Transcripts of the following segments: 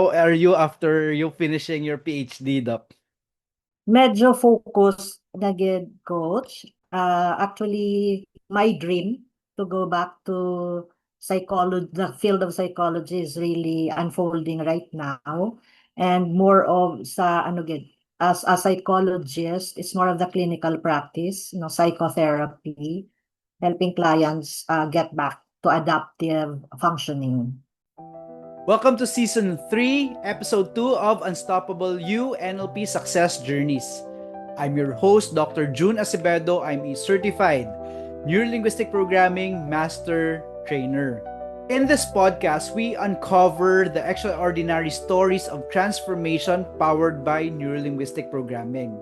How are you after you finishing your PhD, Doc? Medyo focus na gid, coach. Actually, my dream to go back to psychology, the field of psychology is really unfolding right now. And more of sa ano gid, as a psychologist, it's more of the clinical practice, psychotherapy, helping clients get back to adaptive functioning. Welcome to Season 3, Episode 2 of Unstoppable You NLP Success Journeys. I'm your host, Dr. June Acevedo. I'm a certified Neurolinguistic Programming Master Trainer. In this podcast, we uncover the extraordinary stories of transformation powered by neurolinguistic programming.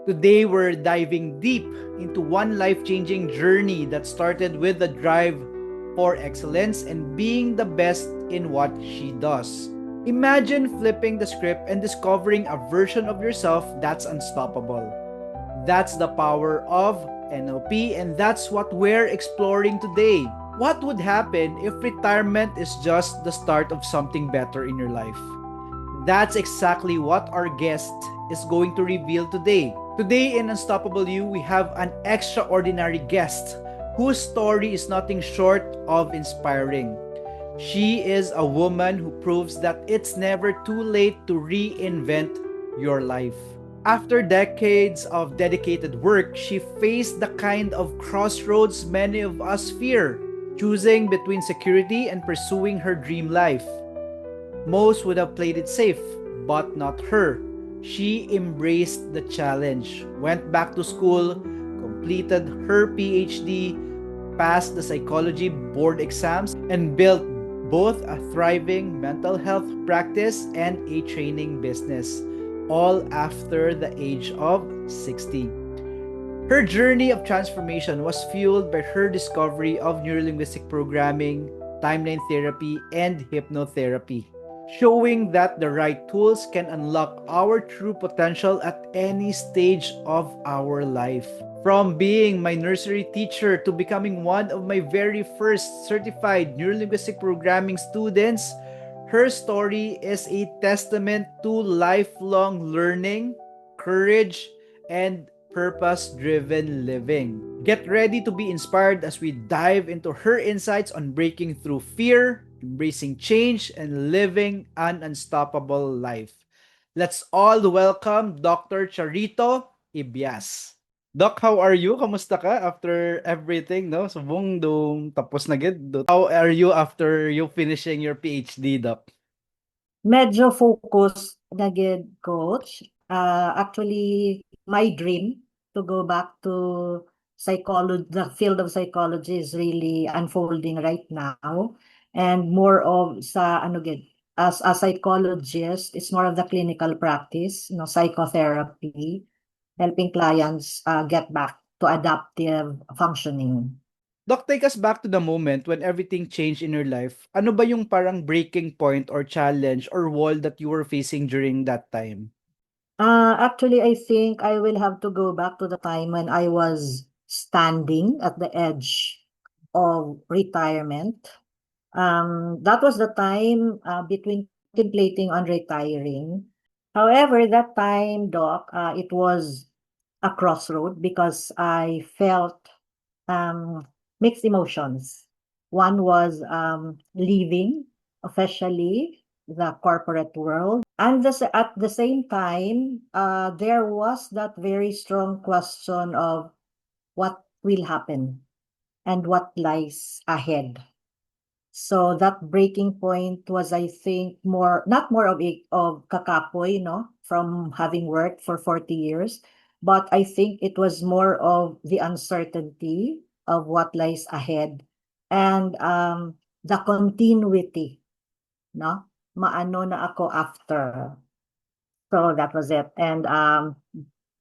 Today, we're diving deep into one life-changing journey that started with the drive for excellence and being the best in what she does. Imagine flipping the script and discovering a version of yourself that's unstoppable. That's the power of NLP, and that's what we're exploring today. What would happen if retirement is just the start of something better in your life? That's exactly what our guest is going to reveal today. Today in Unstoppable You, we have an extraordinary guest whose story is nothing short of inspiring. She is a woman who proves that it's never too late to reinvent your life. After decades of dedicated work, she faced the kind of crossroads many of us fear, choosing between security and pursuing her dream life. Most would have played it safe, but not her. She embraced the challenge, went back to school, completed her PhD, passed the psychology board exams, and built both a thriving mental health practice and a training business, all after the age of 60. Her journey of transformation was fueled by her discovery of neurolinguistic programming, timeline therapy, and hypnotherapy, showing that the right tools can unlock our true potential at any stage of our life. From being my nursery teacher to becoming one of my very first certified neurolinguistic programming students, her story is a testament to lifelong learning, courage, and purpose driven living. Get ready to be inspired as we dive into her insights on breaking through fear, embracing change, and living an unstoppable life. Let's all welcome Dr. Charito Ibias. Doc, how are you? Kamusta ka after everything, no? Subong dong tapos na gid. How are you after you finishing your PhD, Doc? Medyo focus na gid, coach. Actually, my dream to go back to psychology, the field of psychology is really unfolding right now. And more of sa ano gid, as a psychologist, it's more of the clinical practice, psychotherapy, helping clients get back to adaptive functioning. Doc, take us back to the moment when everything changed in your life. Ano ba yung parang breaking point or challenge or wall that you were facing during that time? Actually, I think I will have to go back to the time when I was standing at the edge of retirement. That was the time between contemplating on retiring. However, that time, Doc, it was a crossroad because I felt um, mixed emotions. One was leaving officially the corporate world. And at the same time, there was that very strong question of what will happen and what lies ahead. So that breaking point was, I think, not more of kakapoy, from having worked for 40 years, but I think it was more of the uncertainty of what lies ahead and the continuity, no? Maano na ako after. So that was it. And ang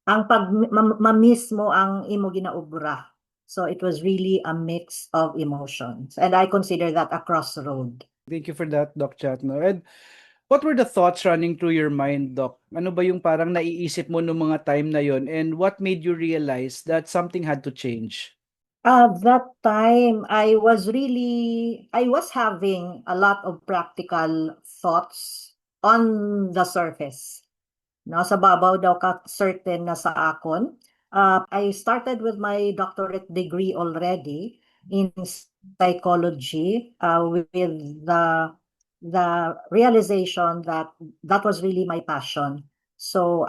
mamiss mo ang imo ginaubra. So it was really a mix of emotions. And I consider that a crossroad. Thank you for that, Doc Chatno. And what were the thoughts running through your mind, Doc? Ano ba yung parang naiisip mo noong mga time na yon, and what made you realize that something had to change? That time, I was having a lot of practical thoughts on the surface. No, sa babaw daw ka certain na sa akon. I started with my doctorate degree already in psychology with the realization that that was really my passion. So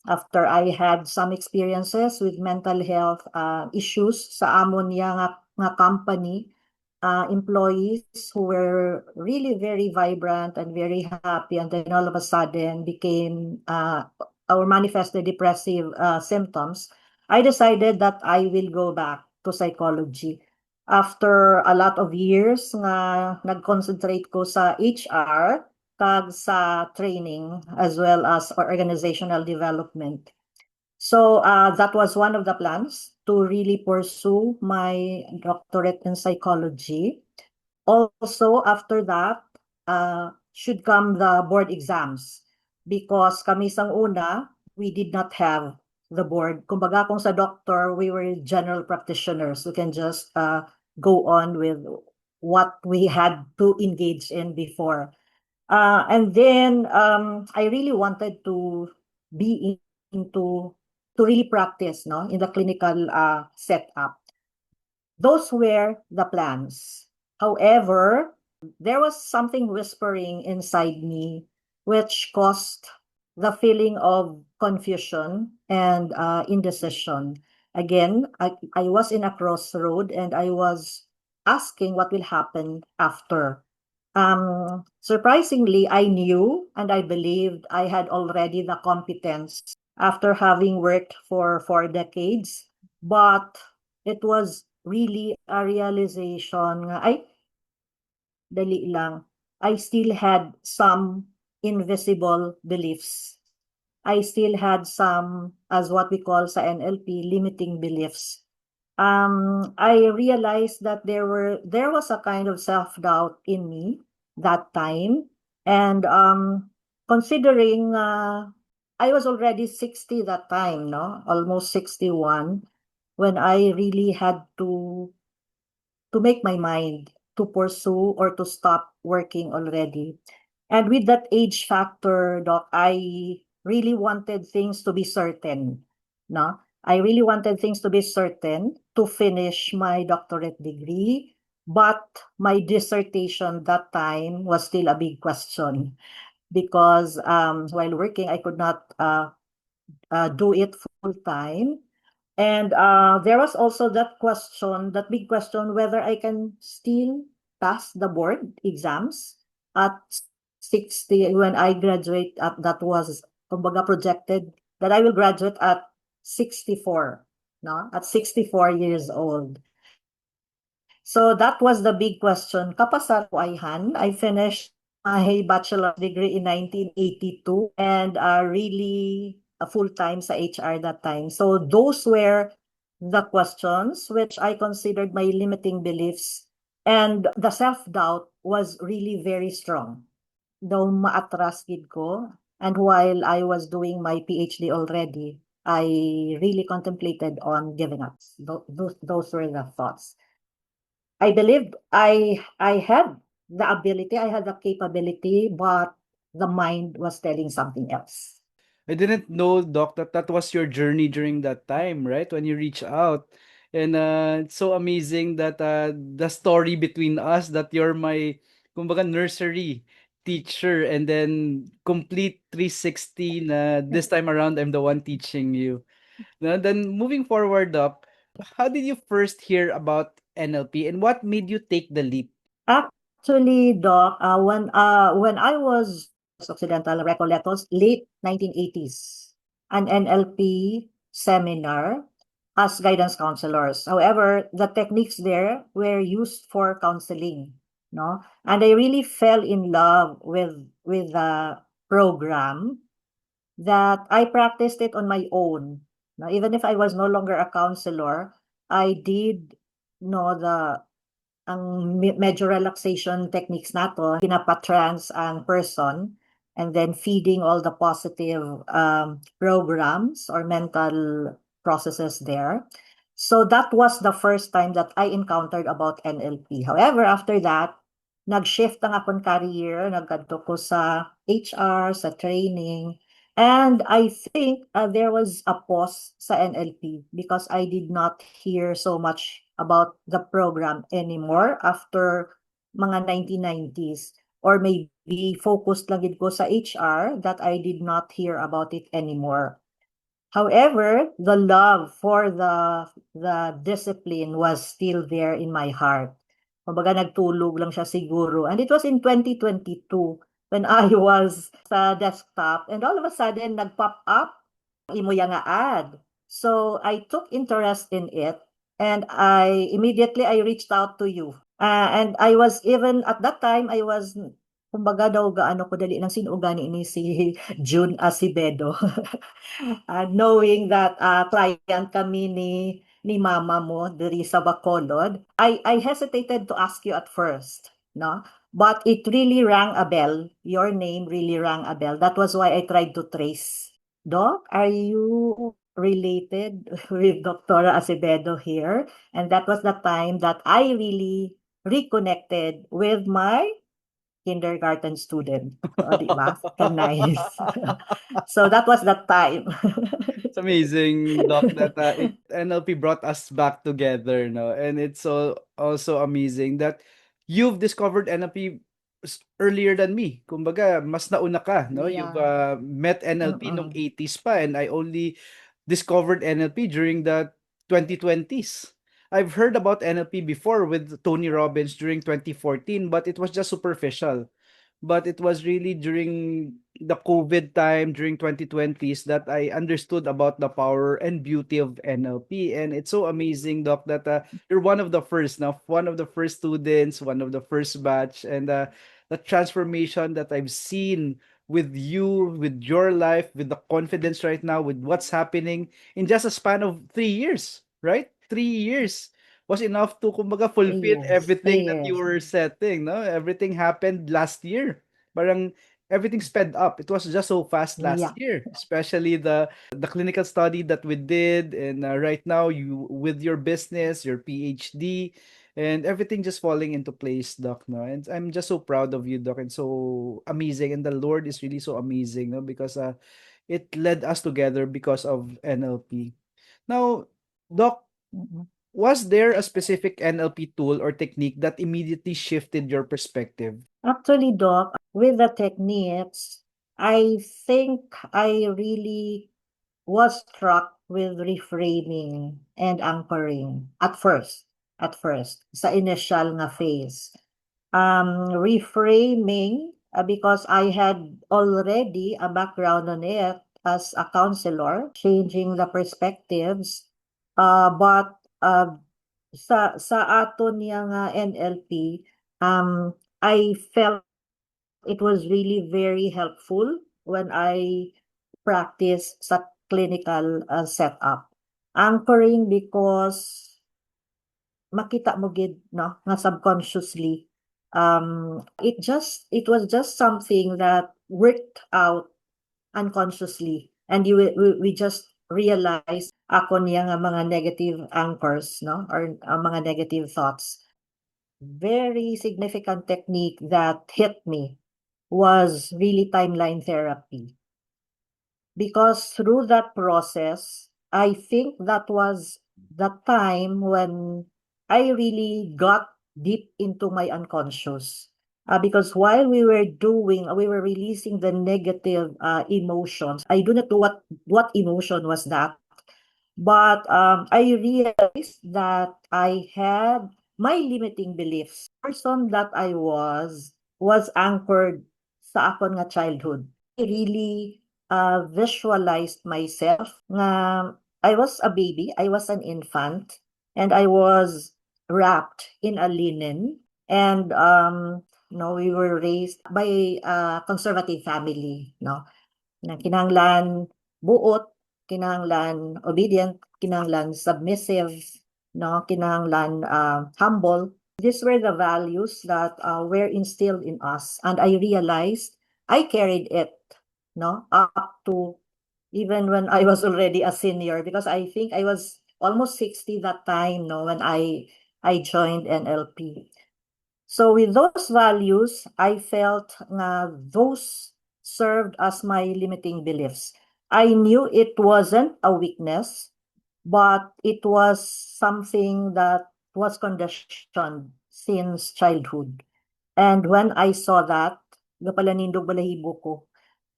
after I had some experiences with mental health issues sa amon niya nga company, employees who were really very vibrant and very happy, and then all of a sudden became or manifested depressive symptoms, I decided that I will go back to psychology. After a lot of years nga nag-concentrate ko sa HR kag sa training as well as organizational development. So that was one of the plans to really pursue my doctorate in psychology. Also, after that, should come the board exams because kami sang una, we did not have the board. Kumbaga kung sa doctor, we were general practitioners who can just go on with what we had to engage in before. And then I really wanted to be into to really practice no in the clinical setup. Those were the plans. However, there was something whispering inside me which caused the feeling of confusion and indecision. Again, I was in a crossroad and I was asking what will happen after. Surprisingly, I knew and I believed I had already the competence after having worked for 4 decades, but it was really a realization nga, ay, dali lang. I still had some invisible beliefs. I still had some, as what we call sa NLP, limiting beliefs. I realized that there was a kind of self-doubt in me that time. And considering I was already 60 that time, no? Almost 61, when I really had to make my mind to pursue or to stop working already. And with that age factor, Doc, I really wanted things to be certain, no? I really wanted things to be certain to finish my doctorate degree, but my dissertation that time was still a big question because while working, I could not do it full time. And there was also that question, that big question, whether I can still pass the board exams at 60 when I graduate. That was kumbaga projected that I will graduate at 64, no? At 64 years old. So that was the big question. Kapasar ko ayhan, I finished my bachelor's degree in 1982 and really a full-time sa HR that time. So those were the questions which I considered my limiting beliefs, and the self-doubt was really very strong. Daw maatras gid ko, and while I was doing my PhD already, I really contemplated on giving up. Those were the thoughts. I believed I had the ability, I had the capability, but the mind was telling something else. I didn't know, Doc, that that was your journey during that time, right? When you reach out. And it's so amazing that the story between us, that you're my, kumbaga, nursery teacher, and then complete 360 na this time around, I'm the one teaching you. Now, then moving forward, Doc, how did you first hear about NLP and what made you take the leap? Actually, Doc, when I was Occidental Recoletos, late 1980s, an NLP seminar as guidance counselors. However, the techniques there were used for counseling, no? And I really fell in love with the program that I practiced it on my own. Now, even if I was no longer a counselor, I did know the ang medyo relaxation techniques nato, pinapatrans ang person and then feeding all the positive programs or mental processes there. So that was the first time that I encountered about NLP. However, after that, nag-shift ang akong career, nagkadto ko sa HR, sa training. And I think there was a pause sa NLP because I did not hear so much about the program anymore after mga 1990s. Or maybe focused lang gid ko sa HR that I did not hear about it anymore. However, the love for the discipline was still there in my heart. Kumbaga nagtulog lang siya siguro. And it was in 2022 when I was sa desktop and all of a sudden nag-pop up imo nga ad. So I took interest in it and I immediately I reached out to you. And I was even at that time I was kumbaga daw gaano ko dali nang sinugani ni si June Acevedo. Knowing that client kami ni mama mo diri sa Bacolod, I hesitated to ask you at first, no? But it really rang a bell. Your name really rang a bell. That was why I tried to trace. Doc, are you related with Dr. Acevedo here? And that was the time that I really reconnected with my kindergarten student. O, di ba? Nice. So that was that time. It's amazing, Doc, that NLP brought us back together, no? And it's so also amazing that you've discovered NLP earlier than me. Kumbaga, mas nauna ka, no? You've Yeah. met NLP nung Mm-mm. 80s pa, and I only discovered NLP during the 2020s. I've heard about NLP before with Tony Robbins during 2014, but it was just superficial. But it was really during the COVID time, during 2020s, that I understood about the power and beauty of NLP. And it's so amazing, Doc, that you're one of the first now, one of the first students, one of the first batch. And the transformation that I've seen with you, with your life, with the confidence right now, with what's happening in just a span of 3 years, right? 3 years was enough to kumbaga Three fulfill years. everything Three that you years. were setting, no? Everything happened last year. Parang everything sped up. It was just so fast last Yeah. year, especially the clinical study that we did, and right now you with your business, your PhD, and everything just falling into place, Doc. No, and I'm just so proud of you, Doc, and so amazing. And the Lord is really so amazing, no, because it led us together because of NLP. Now, Doc, Mm-mm. was there a specific NLP tool or technique that immediately shifted your perspective? Actually, Doc, with the techniques, I think I really was struck with reframing and anchoring at first. At first, sa initial nga phase. Reframing because I had already a background on it as a counselor, changing the perspectives. But sa aton niya nga NLP, I felt it was really very helpful when I practice sa clinical setup. Anchoring because makita mo gid no nga subconsciously it was just something that worked out unconsciously and we just realize ako niya nga mga negative anchors no or mga negative thoughts. Very significant technique that hit me was really timeline therapy because through that process, I think that was the time when I really got deep into my unconscious. Because while we were releasing the negative emotions. I do not know what emotion was that, but I realized that I had my limiting beliefs. Person that I was anchored sa akon nga childhood. I really visualized myself nga I was a baby, I was an infant, and I was wrapped in a linen. And no, we were raised by a conservative family, no, na kinahanglan buot, kinahanglan obedient, kinahanglan submissive, no, kinahanglan humble. These were the values that were instilled in us, and I realized I carried it, no, up to even when I was already a senior, because I think I was almost 60 that time, no, when I joined NLP. So with those values, I felt nga those served as my limiting beliefs. I knew it wasn't a weakness, but it was something that was conditioned since childhood. And when I saw that, gapalanindog balahibo ko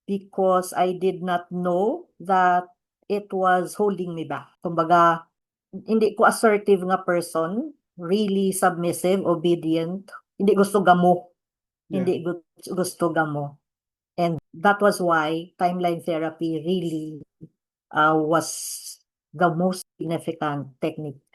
because I did not know that it was holding me back. Kumbaga, hindi ko assertive nga person, really submissive, obedient, hindi gusto gamo, Yeah. hindi gusto gamo. And that was why timeline therapy really was the most significant technique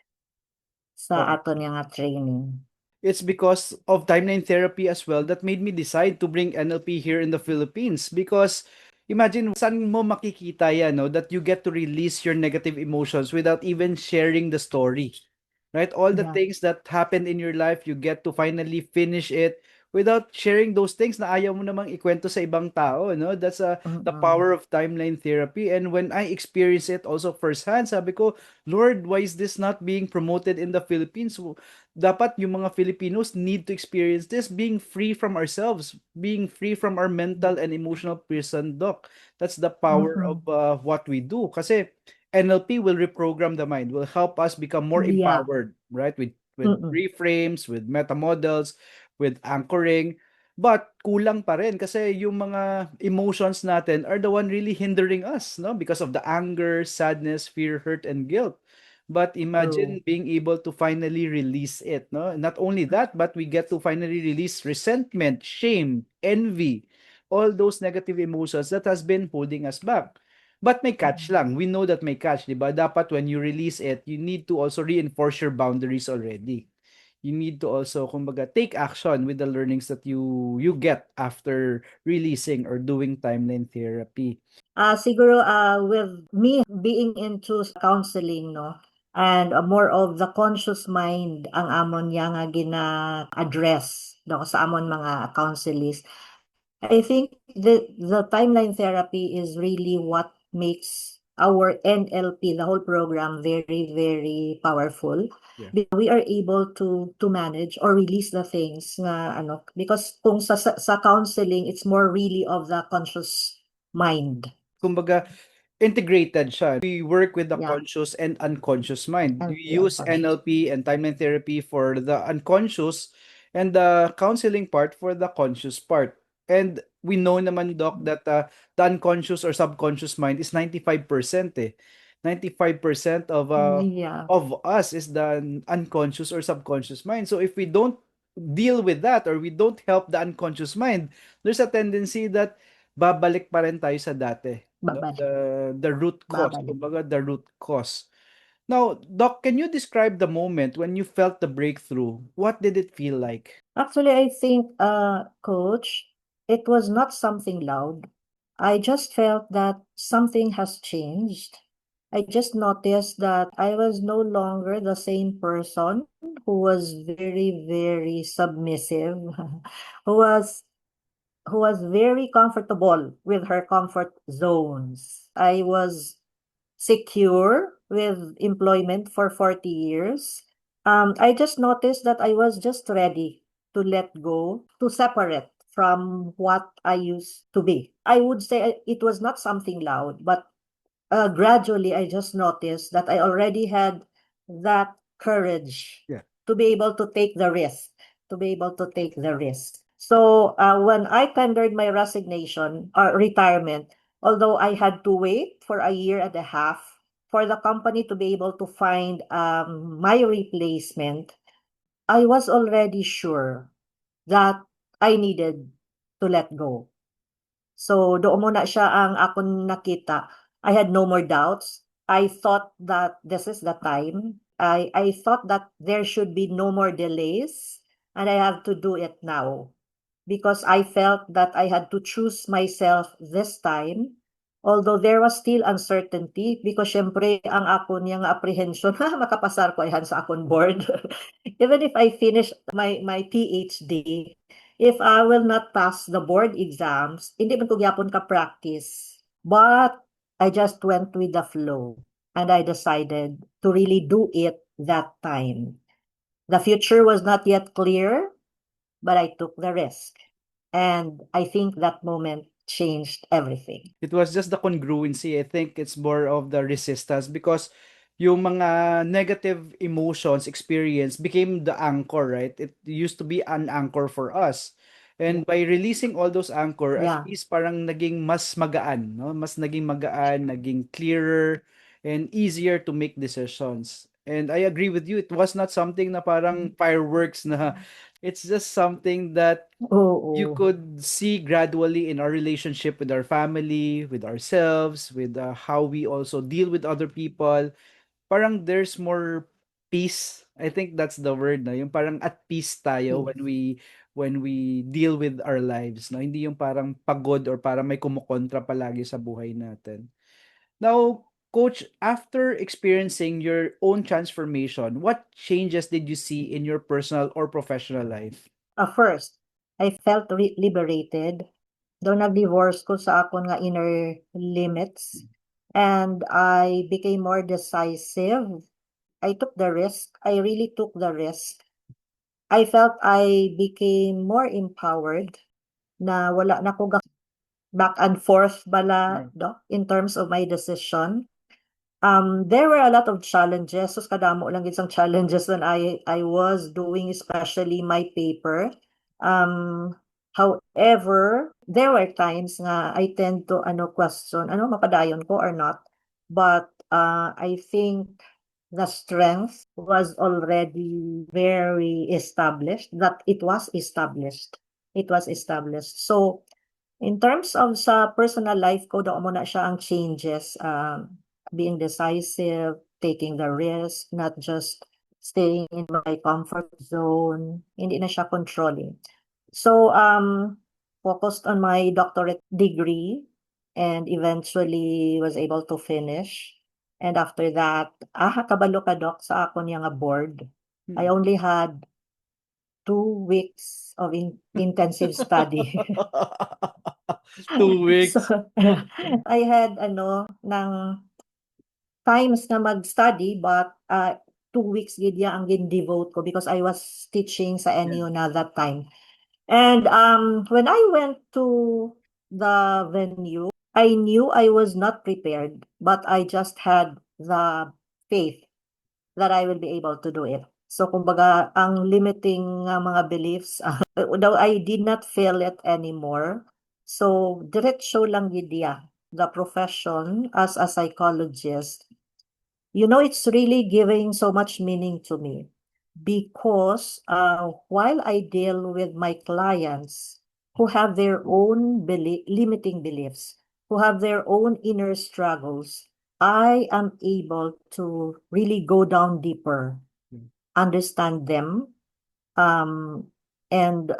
sa Okay. aton nga training. It's because of timeline therapy as well that made me decide to bring NLP here in the Philippines. Because imagine saan mo makikita yan, no? That you get to release your negative emotions without even sharing the story. Right? All the Yeah. things that happened in your life, you get to finally finish it without sharing those things na ayaw mo namang ikwento sa ibang tao, no? That's the Mm-mm. power of timeline therapy. And when I experience it also firsthand, sabi ko, Lord, why is this not being promoted in the Philippines? Dapat yung mga Filipinos need to experience this, being free from ourselves, being free from our mental and emotional prison, doc. That's the power of Mm-mm. what we do. Kasi NLP will reprogram the mind, will help us become more Yeah. empowered, right? With Mm-mm. reframes, with meta models, with anchoring. But kulang pa rin kasi yung mga emotions natin are the one really hindering us, no? Because of the anger, sadness, fear, hurt, and guilt. But True. imagine being able to finally release it, no? Not only that, but we get to finally release resentment, shame, envy, all those negative emotions that has been holding us back. But may catch lang. We know that may catch, di ba? Dapat when you release it, you need to also reinforce your boundaries already. You need to also, kumbaga, take action with the learnings that you get after releasing or doing timeline therapy. Siguro with me being into counseling, no, and more of the conscious mind ang amon niya nga gina-address no, sa amon mga counselists. I think the timeline therapy is really what makes our NLP, the whole program, very, very powerful. Yeah. We are able to manage or release the things na ano, because kung sa counseling, it's more really of the conscious mind. Kumbaga, integrated siya. We work with the Yeah, conscious and unconscious mind. and We the use unconscious. NLP and timeline therapy for the unconscious and the counseling part for the conscious part. And we know naman, Doc, that the unconscious or subconscious mind is 95% eh. 95% Yeah, of us is the unconscious or subconscious mind. So if we don't deal with that or we don't help the unconscious mind, there's a tendency that babalik pa rin tayo sa dati, no? babalik, The root cause, babalik. kumbaga the root cause. Now, Doc, can you describe the moment when you felt the breakthrough? What did it feel like? Actually, I think, coach, it was not something loud. I just felt that something has changed. I just noticed that I was no longer the same person who was very, very submissive, who was who was very comfortable with her comfort zones. I was secure with employment for 40 years. I just noticed that I was just ready to let go, to separate from what I used to be. I would say it was not something loud, but gradually I just noticed that I already had that courage Yeah. to be able to take the risk, to be able to take the risk. So when I tendered my resignation or retirement, although I had to wait for a year and a half for the company to be able to find my replacement, I was already sure that I needed to let go. So doon muna siya ang akong nakita. I had no more doubts. I thought that this is the time. I thought that there should be no more delays and I have to do it now because I felt that I had to choose myself this time. Although there was still uncertainty because syempre ang ako niyang apprehension, ha, makapasar ko ayan sa akong board. Even if I finish my PhD, if I will not pass the board exams, hindi man ko gyapon ka practice. But I just went with the flow and I decided to really do it that time. The future was not yet clear, but I took the risk. And I think that moment changed everything. It was just the congruency. I think it's more of the resistance because yung mga negative emotions experience became the anchor, right? It used to be an anchor for us. And by releasing all those anchor, at Yeah. least parang naging mas magaan, no? Mas naging magaan, naging clearer and easier to make decisions. And I agree with you. It was not something na parang fireworks na it's just something that you Oo. could see gradually in our relationship with our family, with ourselves, with how we also deal with other people. Parang there's more peace. I think that's the word na yung parang at peace tayo Yes. when we deal with our lives, no? Hindi yung parang pagod or parang may kumukontra palagi sa buhay natin. Now, coach, after experiencing your own transformation, what changes did you see in your personal or professional life? First, I felt liberated. Though nag-divorce ko sa akon nga inner limits. And I became more decisive. I took the risk. I really took the risk. I felt I became more empowered na wala na ko back and forth bala Yeah. in terms of my decision. There were a lot of challenges. So kadamo lang gid sang challenges when I was doing especially my paper. However, there were times nga I tend to question mapadayon ko or not. But I think the strength was already very established, that it was established. It was established. So in terms of sa personal life ko, doon mo na siya ang changes, being decisive, taking the risk, not just staying in my comfort zone. Hindi na siya controlling. So, focused on my doctorate degree and eventually was able to finish. And after that, kabalo ka doc sa ako niya nga board. I Hmm. only had 2 weeks of intensive study. 2 weeks. So, I had ng times na mag-study but 2 weeks gid ya ang gin-devote ko because I was teaching sa Yeah. NU na that time. And when I went to the venue, I knew I was not prepared, but I just had the faith that I will be able to do it. So kumbaga, ang limiting mga beliefs, though I did not feel it anymore. So diretso lang gid ya. The profession as a psychologist, it's really giving so much meaning to me because while I deal with my clients who have their own limiting beliefs, who have their own inner struggles, I am able to really go down deeper, understand them, um, and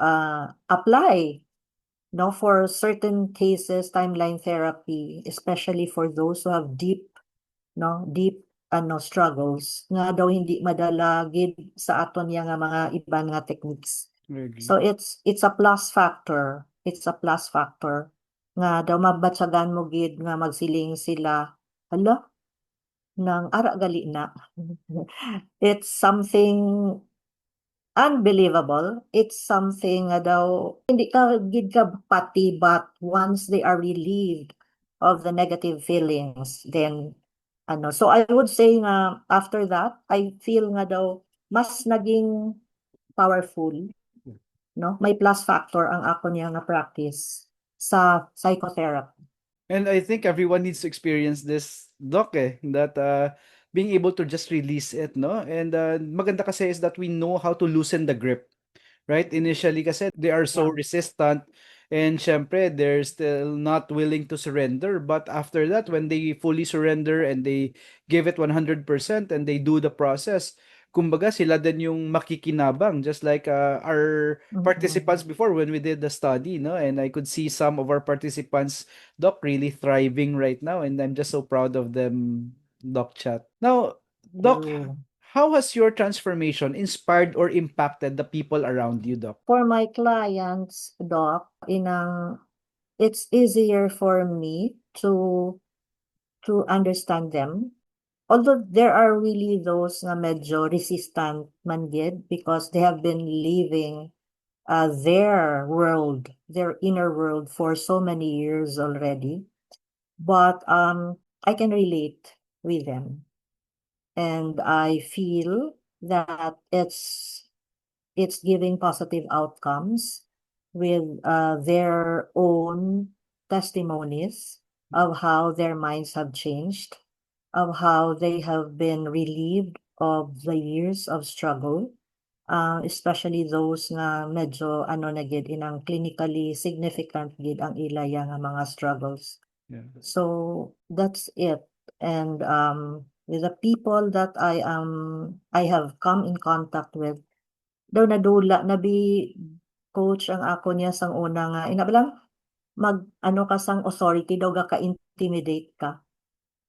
apply. No, for certain cases, timeline therapy, especially for those who have deep struggles nga daw hindi madala gid sa aton yang nga mga iban nga techniques. I agree. So it's a plus factor. It's a plus factor nga daw mabatsagan mo gid nga magsiling sila, hala, nang ara gali na. It's something unbelievable. It's something nga daw hindi ka gid ka pati, but once they are relieved of the negative feelings, then so I would say nga after that, I feel nga daw mas naging powerful, no? May plus factor ang ako niya nga practice sa psychotherapy. And I think everyone needs to experience this, Doc, that being able to just release it, no? And maganda kasi is that we know how to loosen the grip, right? Initially kasi they are so Yeah. resistant and syempre they're still not willing to surrender. But after that, when they fully surrender and they give it 100% and they do the process, kumbaga sila din yung makikinabang just like our participants Mm-mm. before when we did the study, no? And I could see some of our participants, Doc, really thriving right now and I'm just so proud of them, Doc Chat. Now, Doc, True. how has your transformation inspired or impacted the people around you, Doc? For my clients, doc, it's easier for me to understand them. Although there are really those na medyo resistant man gid because they have been living their world, their inner world for so many years already. But I can relate with them, and I feel that it's giving positive outcomes with their own testimonies of how their minds have changed, of how they have been relieved of the years of struggle, especially those na medyo ano na gid inang clinically significant gid ang ilaya nga mga struggles. Yeah. So that's it. And with the people that I have come in contact with, daw nadula nabi coach ang ako niya sang una nga inabalang mag ano ka sang authority daw ga ka-intimidate ka.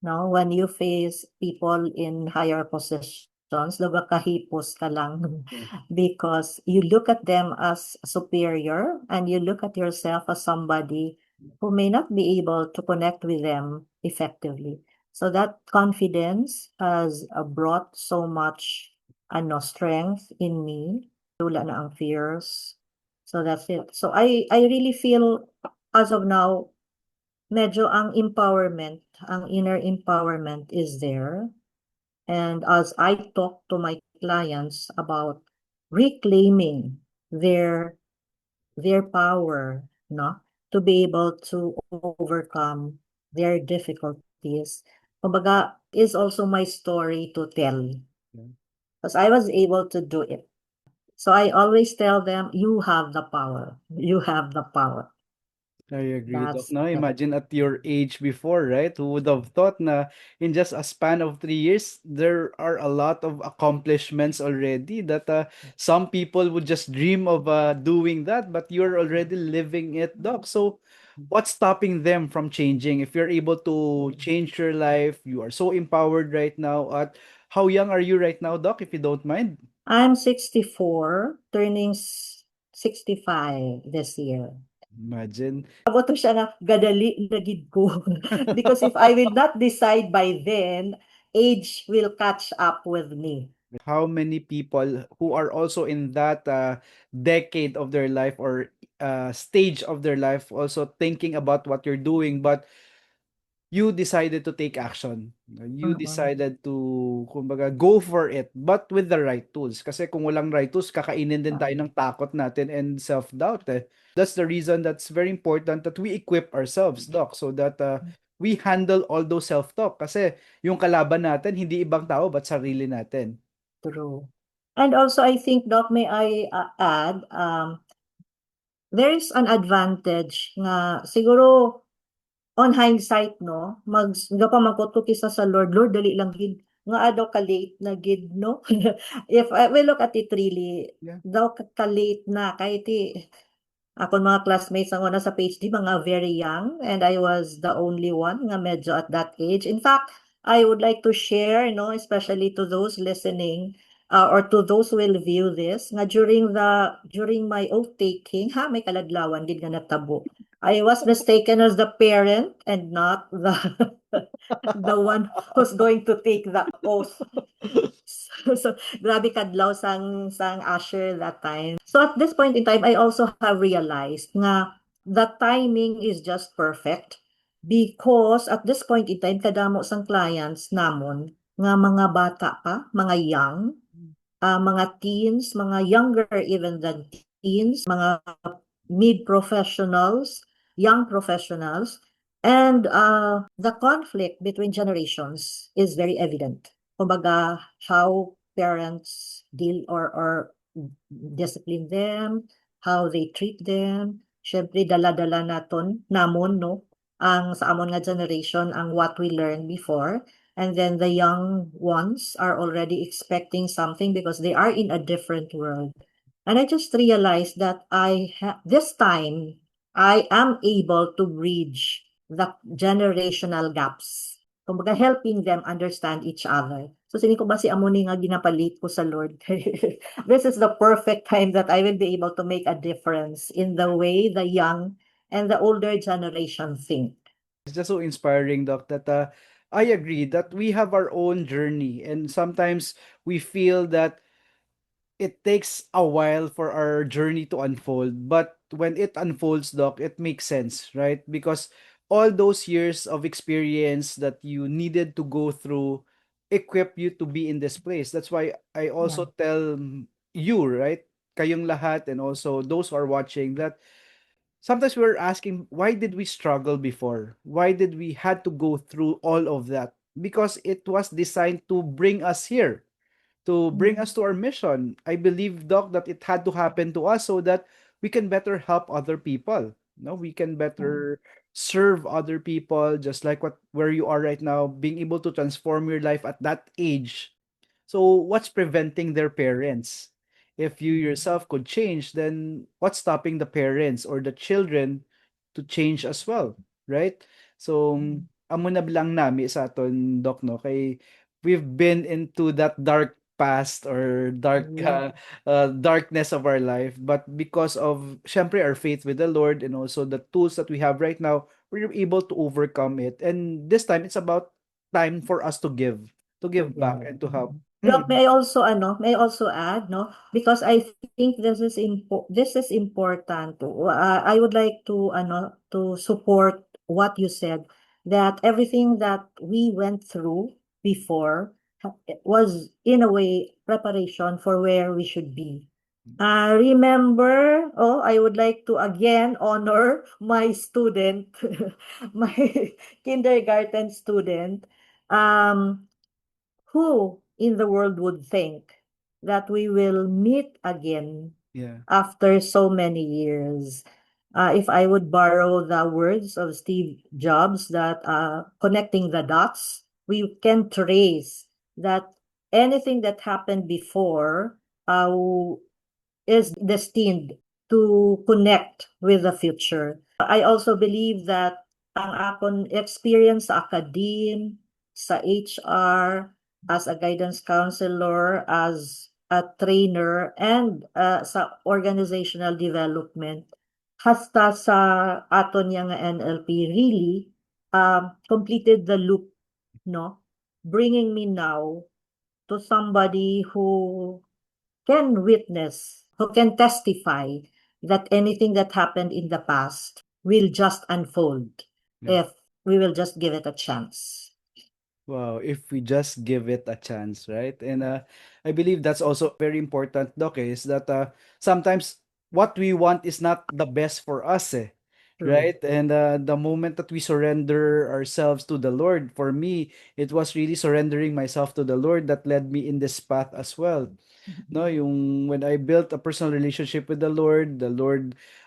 No, when you face people in higher positions, daw ga kahipos ka lang Yeah. because you look at them as superior and you look at yourself as somebody who may not be able to connect with them effectively. So that confidence has brought so much ano strength in me. Wala na ang fears. So that's it. So I really feel as of now medyo ang inner empowerment is there. And as I talk to my clients about reclaiming their their power, no, to be able to overcome their difficulties, kumbaga, is also my story to tell. Yeah. Because I was able to do it. So I always tell them, you have the power. You have the power. I agree, Doc. That's No, it. imagine at your age before, right? Who would have thought na in just a span of 3 years, there are a lot of accomplishments already that some people would just dream of doing that, but you're already living it, Doc. So, what's stopping them from changing? If you're able to change your life, you are so empowered right now. At how young are you right now, Doc, if you don't mind? I'm 64, turning 65 this year. Imagine. Abo to siya nga gadali na gid ko. Because if I will not decide by then, age will catch up with me. How many people who are also in that decade of their life or stage of their life also thinking about what you're doing, but you decided to take action. You Mm-mm. decided to, kumbaga, go for it, but with the right tools. Kasi kung walang right tools, kakainin din tayo ng takot natin and self-doubt eh. That's the reason that's very important that we equip ourselves, Doc, so that we handle all those self-talk. Kasi yung kalaban natin, hindi ibang tao, but sarili natin. True. And also, I think, Doc, may I add, there is an advantage nga siguro on hindsight, no, nga pa magkuto kisa sa Lord, Lord, dali lang gid nga adaw ka late na gid, no? If I will look at it really, Yeah. daw ka late na kahit akong mga classmates ang una sa PhD, mga very young, and I was the only one nga medyo at that age. In fact, I would like to share, no, especially to those listening, or to those who will view this, nga during my oath taking, ha, may kaladlawan din nga natabo. I was mistaken as the parent and not the the one who's going to take the oath. So, grabe kadlaw sang Asher that time. So at this point in time, I also have realized nga the timing is just perfect because at this point in time, kadamo sang clients namon nga mga bata pa, mga young, mga teens, mga younger even than teens, mga mid-professionals, young professionals, and the conflict between generations is very evident. Kumbaga, how parents deal or discipline them, how they treat them. Syempre, dala-dala naton, namon, no? Ang sa amon nga generation, ang what we learned before. And then the young ones are already expecting something because they are in a different world. And I just realized that this time I am able to bridge the generational gaps. Kumbaga, helping them understand each other. So, sini ko ba si Amoni nga ginapalit ko sa Lord? This is the perfect time that I will be able to make a difference in the way the young and the older generation think. It's just so inspiring, Doc, that I agree that we have our own journey, and sometimes we feel that it takes a while for our journey to unfold, but when it unfolds, Doc, it makes sense, right? Because all those years of experience that you needed to go through equip you to be in this place. That's why I Yeah. also tell you, right? Kayong lahat and also those who are watching that sometimes we're asking, why did we struggle before? Why did we had to go through all of that? Because it was designed to bring us here, to bring Mm. us to our mission. I believe, Doc, that it had to happen to us so that we can better help other people. No, we can Mm. better serve other people, just like what where you are right now, being able to transform your life at that age. So what's preventing their parents? If you yourself could change, then what's stopping the parents or the children to change as well, right? So, amo na bilang nami sa aton, Doc, no? Kay we've been into that dark past or Yeah. darkness of our life, but because of syempre our faith with the Lord and also the tools that we have right now, we're able to overcome it. And this time it's about time for us to To give back give. and to help. Doc, Mm. may I also add, no? Because I think this is important. I would like to to support what you said, that everything that we went through before was in a way preparation for where we should be. Remember, oh, I would like to again honor my student, my kindergarten student. Um, who in the world would think that we will meet again Yeah. after so many years? If I would borrow the words of Steve Jobs, that connecting the dots, we can trace that anything that happened before uh, is destined to connect with the future. I also believe that ang akong experience sa academe, sa HR, as a guidance counselor, as a trainer, and sa organizational development, hasta sa aton yang NLP really completed the loop, no? Bringing me now to somebody who can witness, who can testify that anything that happened in the past will just unfold Yeah. if we will just give it a chance. Wow, if we just give it a chance, right? And I believe that's also very important, Doc, is that sometimes what we want is not the best for us, eh, True. right? And the moment that we surrender ourselves to the Lord, for me, it was really surrendering myself to the Lord that led me in this path as well. No, yung when I built a personal relationship with the Lord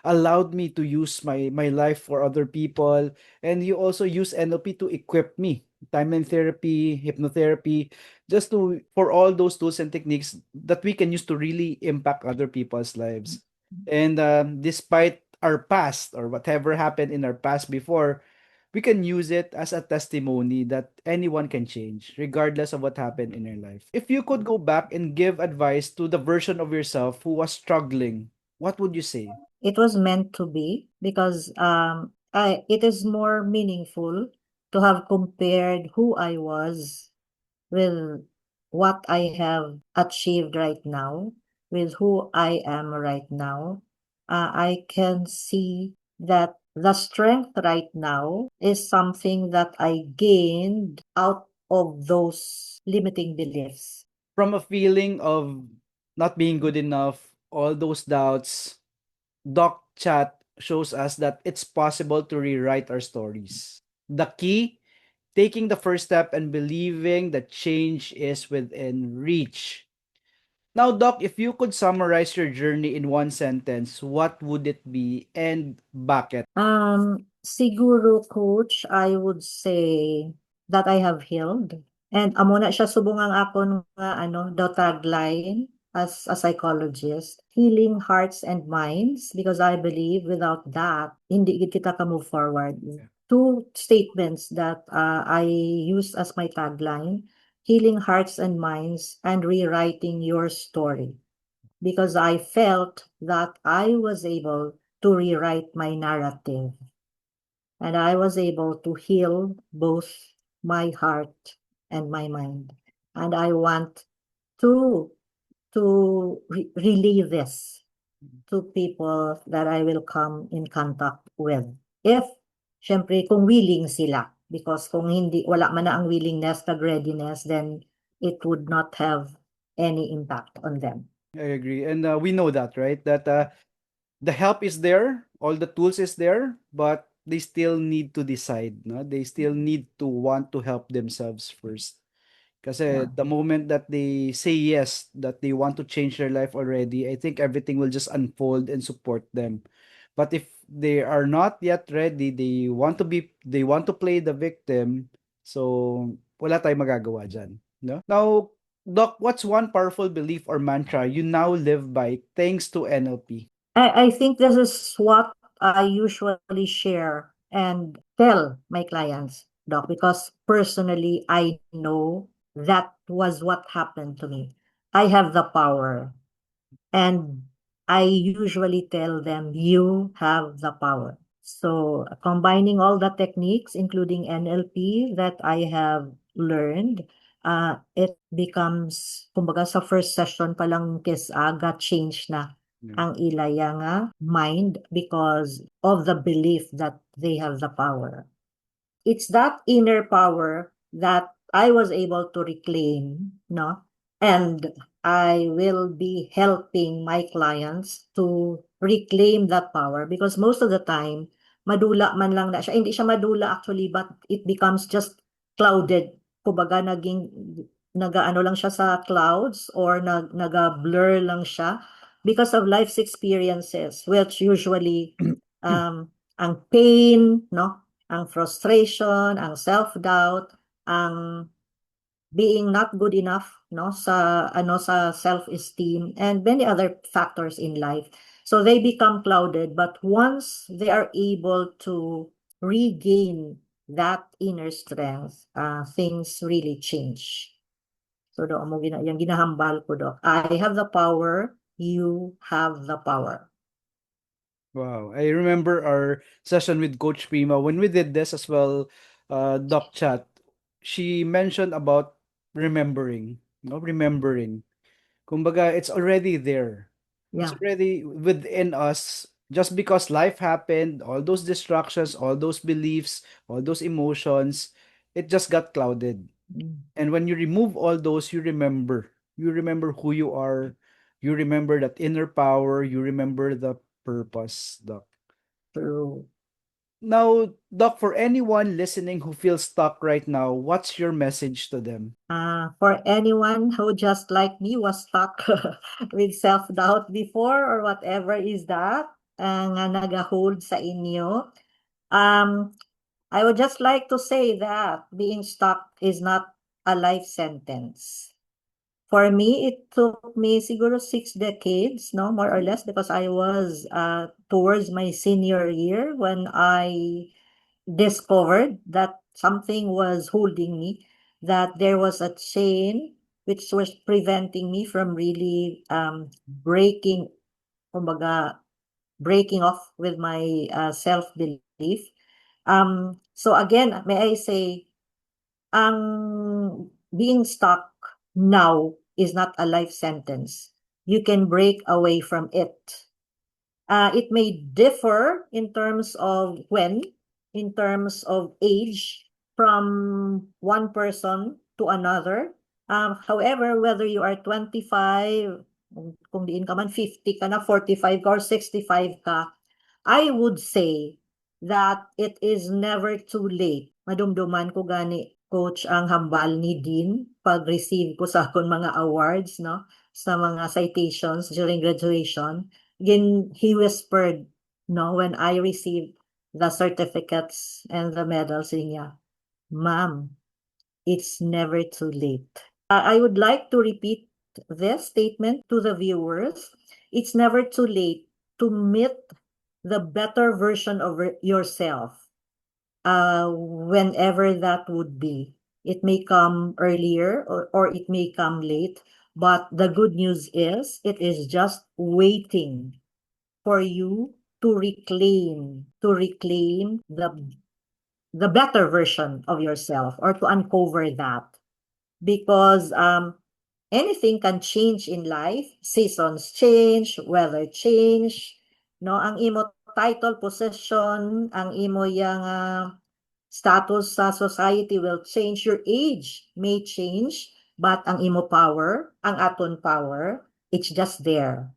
allowed me to use my life for other people, and you also use NLP to equip me. Timeline therapy, hypnotherapy, just to for all those tools and techniques that we can use to really impact other people's lives. And despite our past or whatever happened in our past before, we can use it as a testimony that anyone can change, regardless of what happened in your life. If you could go back and give advice to the version of yourself who was struggling, what would you say? It was meant to be because it is more meaningful to have compared who I was with what I have achieved right now, with who I am right now. I can see that the strength right now is something that I gained out of those limiting beliefs. From a feeling of not being good enough, all those doubts, Doc Chat shows us that it's possible to rewrite our stories. The key, taking the first step and believing that change is within reach. Now, Doc, if you could summarize your journey in one sentence, what would it be and bakit? Siguro, coach, I would say that I have healed. And amo na siya subong ang akon nga the tagline as a psychologist, healing hearts and minds, because I believe without that, hindi gid kita ka move forward. Two statements that I use as my tagline, healing hearts and minds and rewriting your story, because I felt that I was able to rewrite my narrative and I was able to heal both my heart and my mind. And I want to to relay this to people that I will come in contact with. If, syempre, kung willing sila. Because kung hindi, wala man na ang willingness, readiness, then it would not have any impact on them. I agree. And we know that, right? That the help is there, all the tools is there, but they still need to decide, no? They still need to want to help themselves first. Kasi Yeah. the moment that they say yes, that they want to change their life already, I think everything will just unfold and support them. But if they are not yet ready, they want to play the victim, so wala tayong magagawa dyan, no? Now, Doc, what's one powerful belief or mantra you now live by thanks to NLP? I think this is what I usually share and tell my clients, Doc, because personally, I know that was what happened to me. I have the power, and I usually tell them, you have the power. So, combining all the techniques, including NLP, that I have learned, it becomes, kumbaga sa first session pa lang kiss agad change na Yeah. ang ilaya nga mind because of the belief that they have the power. It's that inner power that I was able to reclaim, no? And I will be helping my clients to reclaim that power because most of the time, madula man lang na siya. Hindi siya madula actually, but it becomes just clouded. Kumbaga, nagaano lang siya sa clouds or naga-blur lang siya because of life's experiences, which usually, ang pain, no? Ang frustration, ang self-doubt, ang being not good enough, no, sa self-esteem and many other factors in life. So they become clouded, but once they are able to regain that inner strength, things really change. So do mo yung ginahambal ko do. I have the power, you have the power. Wow, I remember our session with Coach Prima when we did this as well, Doc Chat. She mentioned about remembering, no, remembering. Kumbaga, it's already there. It's Yeah. already within us. Just because life happened, all those distractions, all those beliefs, all those emotions, it just got clouded. Mm. And when you remove all those, you remember. You remember who you are. You remember that inner power. You remember the purpose, Doc. True. Now, Doc, for anyone listening who feels stuck right now, what's your message to them? For anyone who just like me was stuck with self-doubt before or whatever is that nga nag-hold sa inyo, I would just like to say that being stuck is not a life sentence. For me, it took me siguro 6 decades, no, more or less, because I was towards my senior year when I discovered that something was holding me, that there was a chain which was preventing me from really breaking, kumbaga, breaking off with my self-belief. So again, may I say, ang being stuck now is not a life sentence. You can break away from it. It may differ in terms of when, in terms of age, from one person to another. However, whether you are 25, kung diin ka man 50 ka na, 45 ka or 65 ka, I would say that it is never too late. Madumduman ko gani, coach, ang hambal ni Dean pag-receive ko sa akong mga awards, no? Sa mga citations during graduation. Again, he whispered, no, when I received the certificates and the medals niya, Ma'am, it's never too late. I would like to repeat this statement to the viewers. It's never too late to meet the better version of yourself, whenever that would be. It may come earlier or it may come late, but the good news is it is just waiting for you to reclaim the better version of yourself or to uncover that because anything can change in life. Seasons change, weather change, no? Ang imo title, possession, ang imo yang status sa society will change. Your age may change, but ang imo power, ang aton power, it's just there.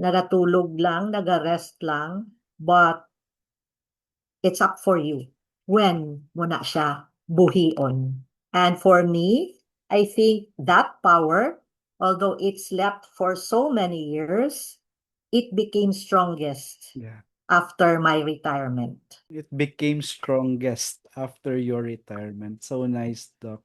Nagatulog lang, nagarest lang, but it's up for you when mo na siya buhion. And for me, I think that power, although it slept for so many years, it became strongest Yeah. after my retirement. It became strongest after your retirement. So nice, Doc.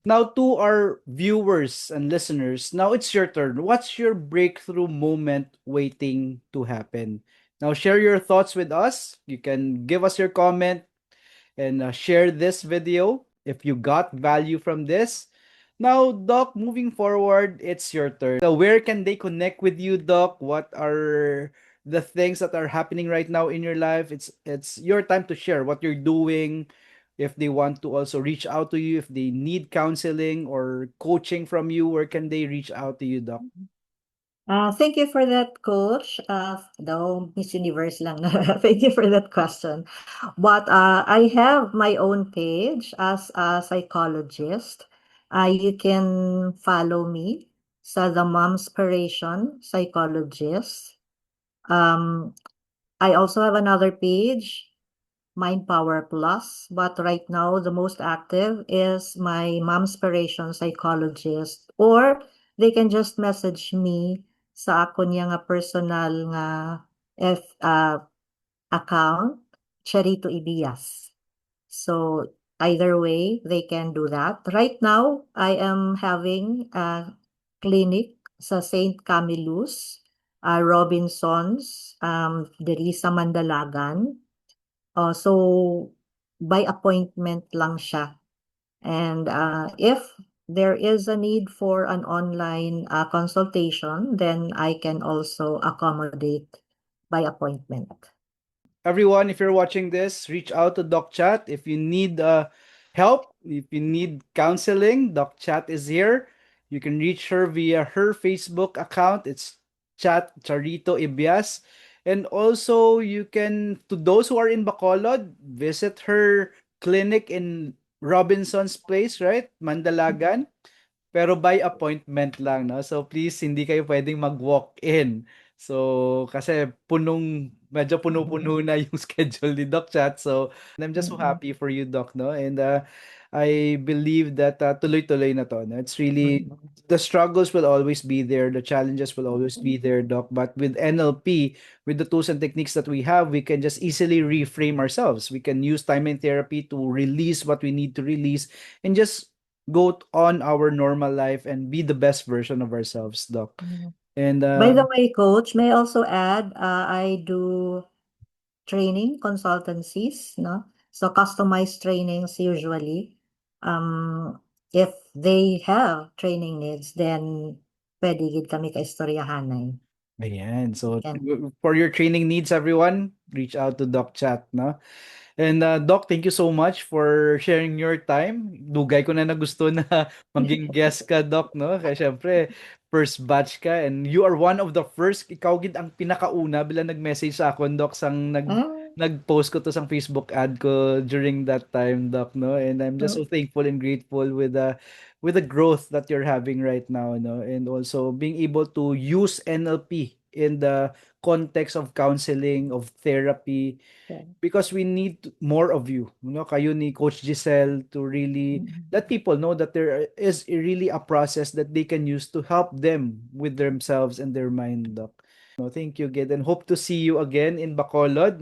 Now, to our viewers and listeners, now it's your turn. What's your breakthrough moment waiting to happen? Now, share your thoughts with us. You can give us your comment and share this video if you got value from this. Now, Doc, moving forward, it's your turn. So, where can they connect with you, Doc? What are the things that are happening right now in your life? It's your time to share what you're doing. If they want to also reach out to you, if they need counseling or coaching from you, where can they reach out to you, Doc? Thank you for that, Coach. Though Miss Universe lang. Thank you for that question. But I have my own page as a psychologist. You can follow me sa The Momspiration Psychologist. I also have another page, Mind Power Plus, but right now the most active is my Momspiration Psychologist, or they can just message me sa ako niya nga personal nga F, account, Charito Ibias. So either way, they can do that. Right now, I am having a clinic sa St. Camillus, Robinsons, diri sa Mandalagan. So by appointment lang siya. And if there is a need for an online consultation, then I can also accommodate by appointment. Everyone, if you're watching this, reach out to Doc Chat. If you need help, if you need counseling, Doc Chat is here. You can reach her via her Facebook account. It's Chat Charito Ibias. And also, you can, to those who are in Bacolod, visit her clinic in Robinson's Place, right? Mandalagan. Pero by appointment lang, no? So please, hindi kayo pwedeng mag-walk-in. So, kasi medyo puno-puno na yung schedule ni Doc Chat. So, I'm just so happy for you, Doc, no? And I believe that tuloy-tuloy na to, no? It's really, the struggles will always be there. The challenges will always be there, Doc. But with NLP, with the tools and techniques that we have, we can just easily reframe ourselves. We can use time and therapy to release what we need to release and just go on our normal life and be the best version of ourselves, Doc. And By the way, Coach, may I also add, I do training consultancies, no? So customized trainings usually. If they have training needs, then pwede gid kami kaistoryahanay. ayan. So Can. for your training needs, everyone, reach out to Doc Chat, no? And Doc, thank you so much for sharing your time. Dugay ko na gusto na maging guest ka, Doc, no? Kaya syempre, first batch ka and you are one of the first, ikaw gid ang pinakauna bilang nag-message sa akin, Doc, sang nag-post ko to sa Facebook ad ko during that time, Doc, no? And I'm just so thankful and grateful with the growth that you're having right now, no? And also being able to use NLP in the context of counseling, of therapy, because we need more of you, kayo ni Coach Giselle, to really let people know that there is really a process that they can use to help them with themselves and their mind, Doc. No, thank you again and hope to see you again in Bacolod.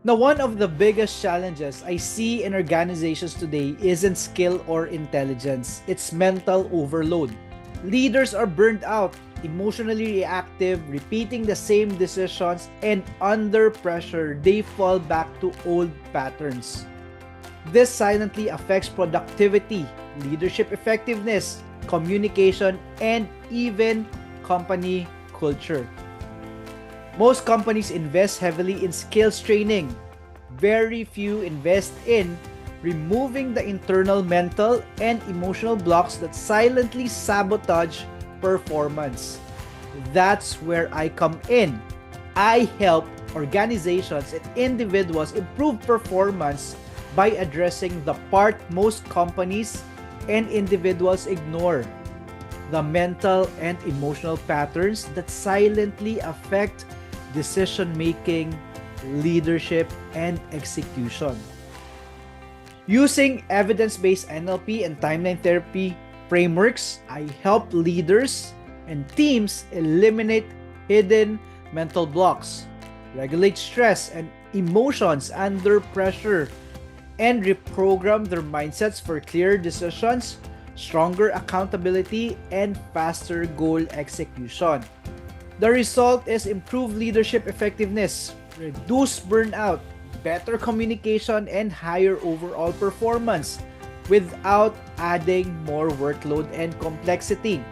Now, one of the biggest challenges I see in organizations today isn't skill or intelligence, it's mental overload. Leaders are burnt out, emotionally reactive, repeating the same decisions, and under pressure, they fall back to old patterns. This silently affects productivity, leadership effectiveness, communication, and even company culture. Most companies invest heavily in skills training. Very few invest in removing the internal mental and emotional blocks that silently sabotage performance. That's where I come in. I help organizations and individuals improve performance by addressing the part most companies and individuals ignore: the mental and emotional patterns that silently affect decision making, leadership, and execution. Using evidence-based NLP and timeline therapy frameworks, I help leaders and teams eliminate hidden mental blocks, regulate stress and emotions under pressure, and reprogram their mindsets for clearer decisions, stronger accountability, and faster goal execution. The result is improved leadership effectiveness, reduced burnout, better communication, and higher overall performance without adding more workload and complexity.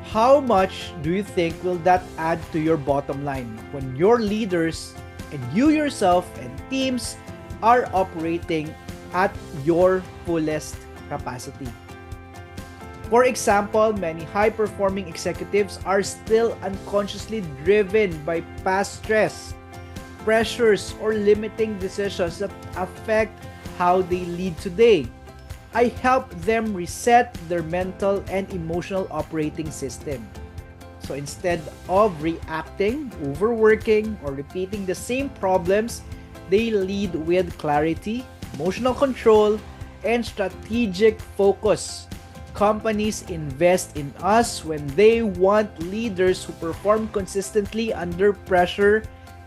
How much do you think will that add to your bottom line when your leaders and you yourself and teams are operating at your fullest capacity? For example, many high-performing executives are still unconsciously driven by past stress, pressures, or limiting decisions that affect how they lead today. I help them reset their mental and emotional operating system. So instead of reacting, overworking, or repeating the same problems, they lead with clarity, emotional control, and strategic focus. Companies invest in us when they want leaders who perform consistently under pressure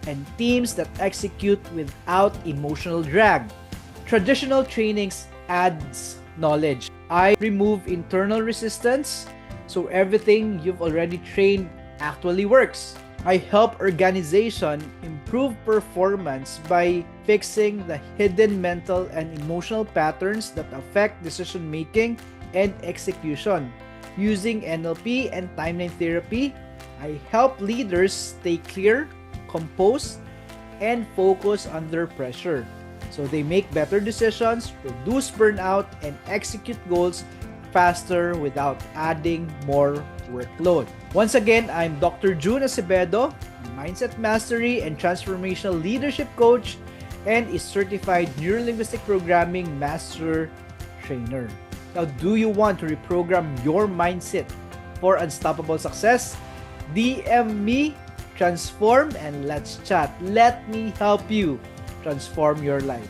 and teams that execute without emotional drag. Traditional trainings adds knowledge. I remove internal resistance so everything you've already trained actually works. I help organization improve performance by fixing the hidden mental and emotional patterns that affect decision making and execution. Using NLP and timeline therapy, I help leaders stay clear, composed, and focused under pressure, so they make better decisions, reduce burnout, and execute goals faster without adding more workload. Once again, I'm Dr. June Acevedo, Mindset Mastery and Transformational Leadership Coach, and a certified Neurolinguistic Programming Master Trainer. Now, do you want to reprogram your mindset for unstoppable success? DM me, transform, and let's chat. Let me help you transform your life.